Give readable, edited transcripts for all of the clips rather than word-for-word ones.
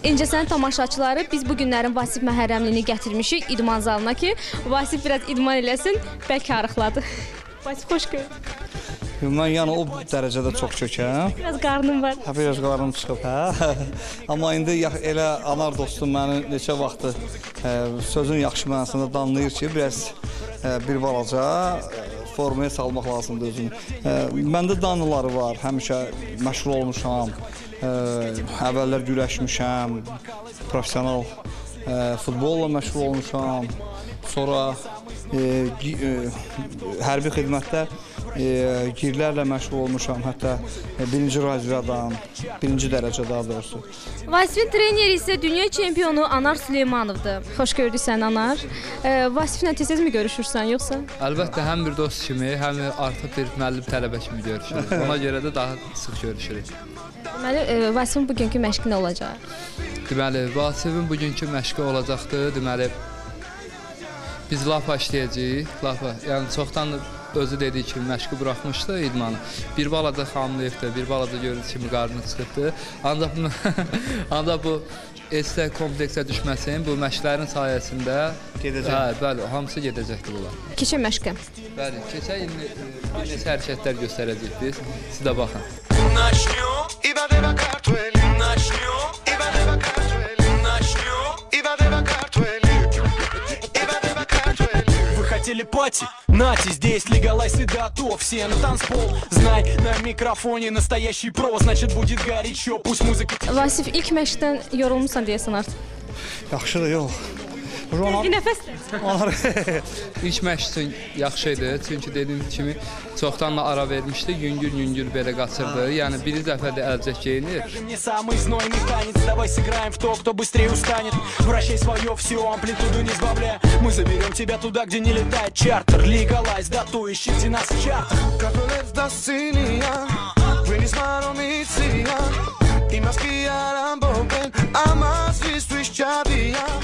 İncəsənət tamaşaçıları, biz bu günlərin Vasif Məhərrəmlini gətirmişik idman zalına ki, Vasif biraz idman eləsin, bəlkə arıqladı. Vasif, xoş gördük. Mən yəni o dərəcədə çox kökəm. Biraz qarnım var. Biraz qarnım çıxıb, hə. Amma indi elə anar dostum məni neçə vaxtı sözün yaxşı mənasında danlayır ki, biraz bir balaca formaya salmaq lazımdır özünü. Məndə danıları var, həmişə məşğul olmuşam. Əvvəllər güləşmişəm, professional futbolla məşğul olmuşam. Sonra hərbi xidmətdə girlərlə məşğul olmuşam, hətta birinci razryadan, birinci dərəcə daha doğrusu. Vasifin treneri isə dünya çempionu Anar Süleymanovdur. Xoş gördük sən, Anar. Vasiflə tez-tez mi görüşürsən, yoxsa? Əlbəttə, həm bir dost kimi, həm artıq bir müəllim tələbə kimi görüşürük. Ona görə də daha sıx görüşürük. Deməli, Vasifin bugünkü məşqi nə olacaq? Deməli, Vasifin bugünkü məşqi olacaqdır. Deməli, biz lapa işləyəcəyik. Lapa, yəni çoxdan özü dediyi kimi məşqi buraxmışdı idmanı. Bir balaca xamlayıbdı, bir balaca gördüyü kimi qarnı çıxıbdı. Ancaq bu ST kompleksə düşməsin, bu məşqlərin sayəsində gedəcək. Hə, bəli, hamısı gedəcəkdir bunlar. Keçən məşqə. Bəli, keçən il bir neçə hərəkətlər göstərəcəyik biz. Siz də baxın. Хотели пати, нате, здесь легалайз и дато. Все на танцпол, знай, на микрофоне настоящий про. Значит, будет горячо, пусть музыка... Vasif, ilk məşqdən yorulmuşsan deyəsən artıq. Yaxşıdır, yox. Bir nəfəsdir. İlk məşq üçün yaxşı idi, çünki dediyim kimi çoxdan da ara vermişdi, yüngül belə qaçırdı. Yəni biri dəfədə əlcək geyinir. Не самый знойный танец, давай сыграем в то, кто быстрее устанет. Вращай свое все, амплитуду не сбавляя. Мы заберем тебя туда, где не летает чартер. Легалайз, дату, ищите нас в чартер.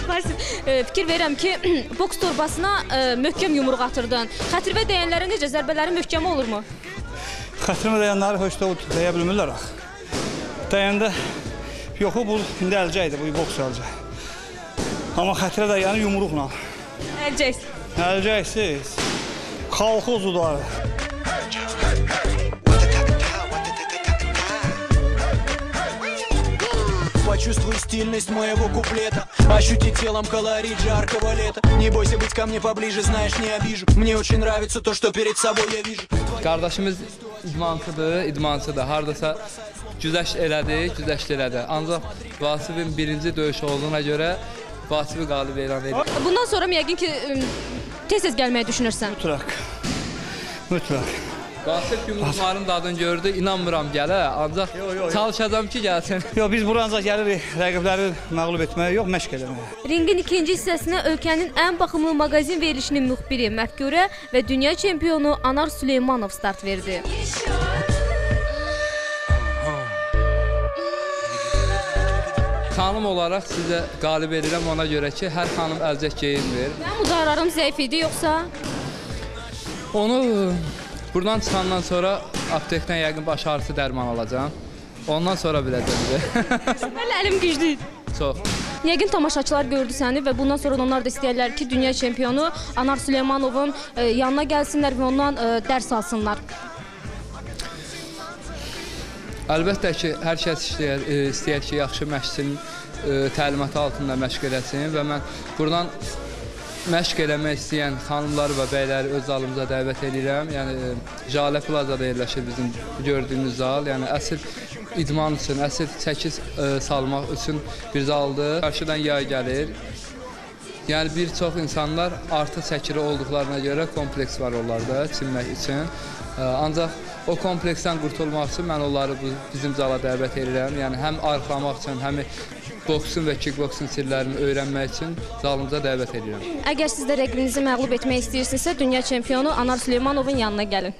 Vasif, fikir verirəm ki, boks torbasına möhkəm yumruq atırdın. Xətirvə dəyənlərə necə, zərbələri möhkəm olurmu? Xətrimə dəyənləri heç də deyə bilmirlər axı. Dəyəndə, yoxu bu indi əlcəkdir, bu boks əlcək. Amma xətirə dəyəni yumruqla. Əlcəksiz. Əlcəksiz. Xalqı uzudarı. Почувствуй стильность моего куплета. Ощути телом колорит жаркого лета. Не бойся быть ко мне поближе, знаешь, не обижу. Мне очень нравится то, что перед собой я вижу. Qardaşımız idmançıdır. Hardasa güzəşt elədi. Ancaq Vasifin birinci döyüş olduğuna görə Vasifi qalib elan edir. Bundan sonra yəqin ki, tez-tez gəlməyi düşünürsən. Mütləq. Vasif yumruqların dadını gördü, inanmıram gələ, ancaq çalışacağım ki, gəlsin. Yox, biz bura ancaq gəlirik rəqibləri məğlub etməyə, yox, məşq eləməyə. Ringin ikinci hissəsinə ölkənin ən baxımlı maqazin verilişinin müxbiri Məfqurə və dünya çempionu Anar Süleymanov start verdi. Xanım olaraq sizə qalib edirəm ona görə ki, hər xanım əlcək geyinmir. Mənim udarlarım zəif idi, yoxsa? Onu buradan çıxandan sonra aptekdən yəqin baş ağrısı dərman alacağım. Ondan sonra biləcəm. Bəli, əlim güclü idi. Çox. Yəqin tamaşaçılar gördü səni və bundan sonra onlar da istəyərlər ki, dünya çempionu Anar Süleymanovun yanına gəlsinlər və ondan dərs alsınlar. Əlbəttə ki, hər kəs istəyər ki, yaxşı məşqçinin təlimatı altında məşq eləsin və mən buradan məşq eləmək istəyən xanımları və bəyləri öz zalımıza dəvət edirəm. Yəni, Jalə Plazada yerləşir bizim gördüyümüz zal. Yəni, əsl idman üçün, əsl çəkiz salmaq üçün bir zaldır. Qarşıdan yay gəlir. Yəni, bir çox insanlar artıq çəkiri olduqlarına görə kompleks var onlarda çinmək üçün. Ancaq o kompleksdən qurtulmaq üçün mən onları bizim zala dəvət edirəm. Yəni, həm arıqlamaq üçün, həm boksun və kickboksun sirlərini öyrənmək üçün zalımıza dəvət edirəm. Əgər siz də rəqibinizi məğlub etmək istəyirsinizsə, dünya çempionu Anar Süleymanovun yanına gəlin.